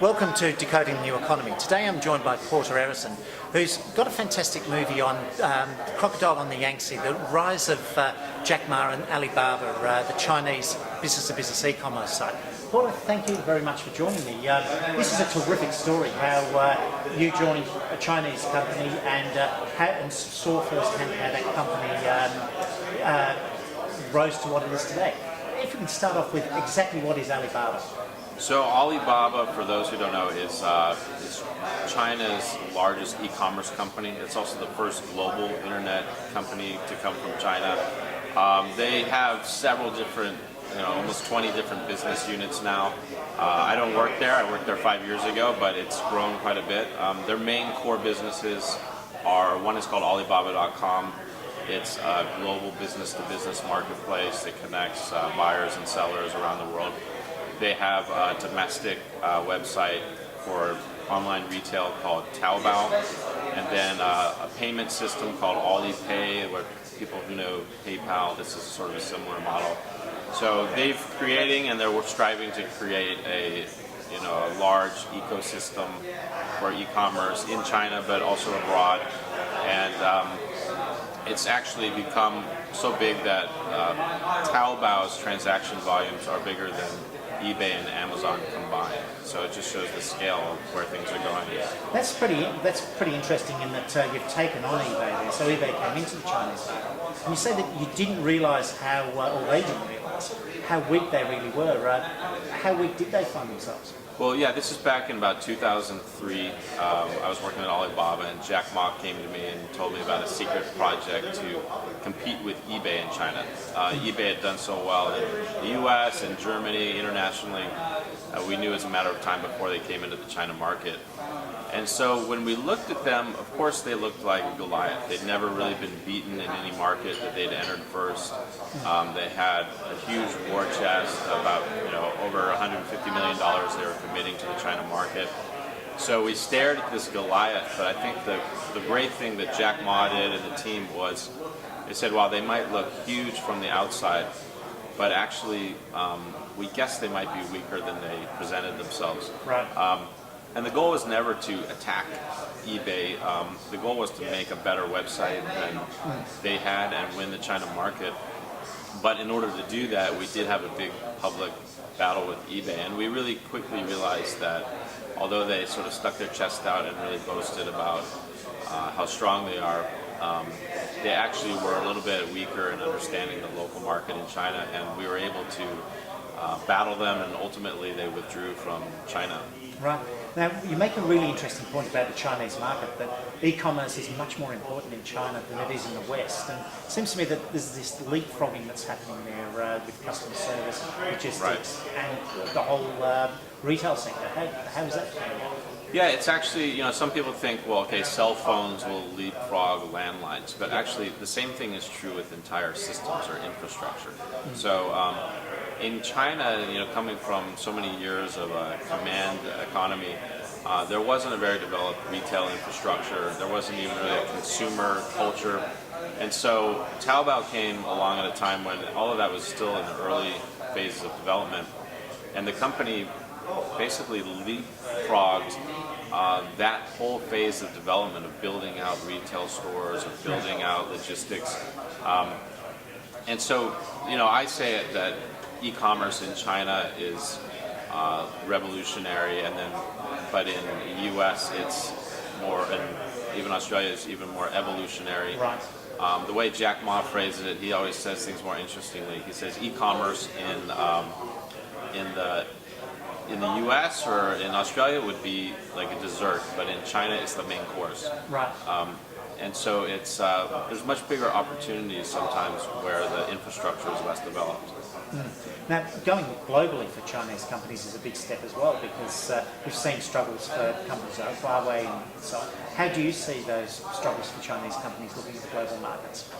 Welcome to Decoding the New Economy. Today I'm joined by Porter Erisman, who's got a fantastic movie on Crocodile on the Yangtze, the rise of Jack Ma and Alibaba, the Chinese business-to-business e-commerce site. Porter, thank you very much for joining me. This is a terrific story, how you joined a Chinese company and saw firsthand how that company rose to what it is today. If we can start off with exactly what is Alibaba. So Alibaba, for those who don't know, is China's largest e-commerce company. It's also the first global internet company to come from China. They have several different, almost 20 different business units now. I don't work there. I worked there 5 years ago, but it's grown quite a bit. Their main core businesses are, one is called Alibaba.com. It's a global business-to-business marketplace that connects buyers and sellers around the world. They have a domestic website for online retail called Taobao, and then a payment system called Alipay, where people who know PayPal, this is sort of a similar model. So they're creating, and they're striving to create a large ecosystem for e-commerce in China, but also abroad. And it's actually become so big that Taobao's transaction volumes are bigger than eBay and Amazon combined. So it just shows the scale of where things are going. That's pretty interesting in that you've taken on eBay there. So eBay came into the Chinese market. And you say that you didn't realise how, or they didn't realise how weak they really were. How weak did they find themselves? Well, yeah, this is back in about 2003. I was working at Alibaba, and Jack Ma came to me and told me about a secret project to compete with eBay in China. eBay had done so well in the US and Germany, internationally. We knew it was a matter of time before they came into the China market. And so when we looked at them, of course they looked like Goliath. They'd never really been beaten in any market that they'd entered first. They had a huge war chest, about over $150 million they were committing to the China market. So we stared at this Goliath, but I think the great thing that Jack Ma did and the team was, they said, while they might look huge from the outside, but actually we guessed they might be weaker than they presented themselves. Right. And the goal was never to attack eBay. The goal was to make a better website than they had and win the China market. But in order to do that, we did have a big public battle with eBay. And we really quickly realized that although they sort of stuck their chest out and really boasted about how strong they are, they actually were a little bit weaker in understanding the local market in China. And we were able to battle them, and ultimately they withdrew from China. Right. Now, you make a really interesting point about the Chinese market, that e-commerce is much more important in China than it is in the West. And it seems to me that there's this leapfrogging that's happening there with customer service, logistics, and the whole retail sector. How is that going on? Yeah, it's actually, some people think, well, okay, cell phones will leapfrog landlines, but actually the same thing is true with entire systems or infrastructure. So in China, coming from so many years of a command economy, there wasn't a very developed retail infrastructure. There wasn't even really a consumer culture. And so Taobao came along at a time when all of that was still in the early phases of development. And the company basically leapfrogged that whole phase of development of building out retail stores, of building out logistics. And so, I say that e-commerce in China is revolutionary, but in the U.S. it's more, and even Australia is even more evolutionary. Right. The way Jack Ma phrases it, he always says things more interestingly. He says e-commerce in the U.S. or in Australia would be like a dessert, but in China it's the main course. Right. And so it's there's much bigger opportunities sometimes where the infrastructure is less developed. Now, going globally for Chinese companies is a big step as well, because we've seen struggles for companies like Huawei and so on. How do you see those struggles for Chinese companies looking at the global markets?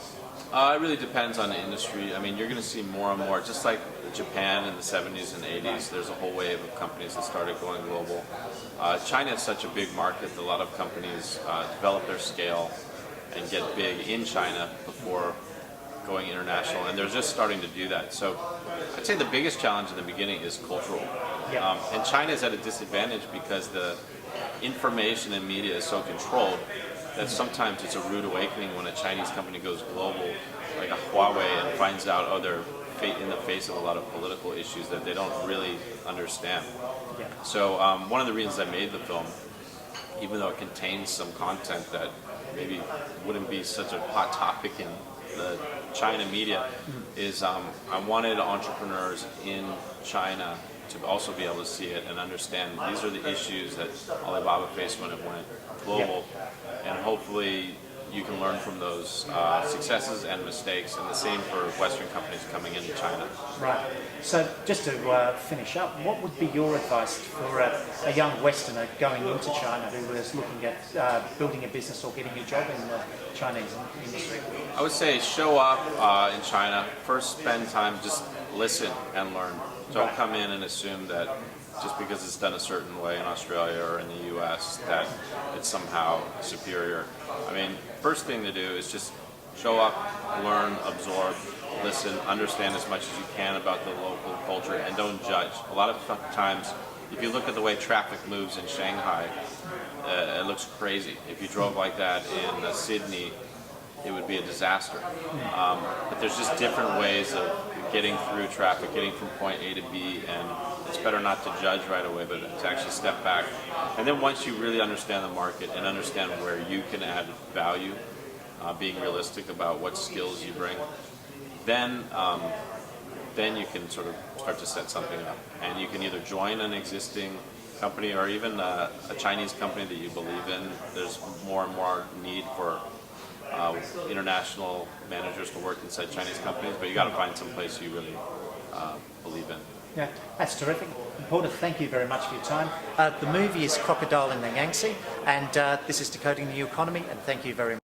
It really depends on the industry. I mean, you're going to see more and more, just like Japan in the 70s and 80s, there's a whole wave of companies that started going global. China is such a big market that a lot of companies develop their scale and get big in China before going international, and they're just starting to do that. So I'd say the biggest challenge in the beginning is cultural. Yeah. And China is at a disadvantage because the information and media is so controlled that sometimes it's a rude awakening when a Chinese company goes global, like a Huawei, and finds out, oh, they're in the face of a lot of political issues that they don't really understand. Yeah. So one of the reasons I made the film, even though it contains some content that maybe wouldn't be such a hot topic in the China media, is I wanted entrepreneurs in China to also be able to see it and understand these are the issues that Alibaba faced when it went global, and hopefully you can learn from those successes and mistakes, and the same for Western companies coming into China. Right. So just to finish up, what would be your advice for a young Westerner going into China who is looking at building a business or getting a job in the Chinese industry? I would say show up in China. First, spend time, just listen and learn. Don't come in and assume that just because it's done a certain way in Australia or in the US that it's somehow superior. I mean, first thing to do is just show up, learn, absorb, listen, understand as much as you can about the local culture, and don't judge. A lot of times, if you look at the way traffic moves in Shanghai, it looks crazy. If you drove like that in Sydney, it would be a disaster. But there's just different ways of getting through traffic, getting from point A to B, and it's better not to judge right away, but to actually step back. And then once you really understand the market and understand where you can add value, being realistic about what skills you bring, then you can sort of start to set something up. And you can either join an existing company or even a Chinese company that you believe in. There's more and more need for international managers to work inside Chinese companies, but you got to find some place you really believe in. Yeah, that's terrific. Porter, thank you very much for your time. The movie is Crocodile in the Yangtze, and this is Decoding the New Economy, and thank you very much.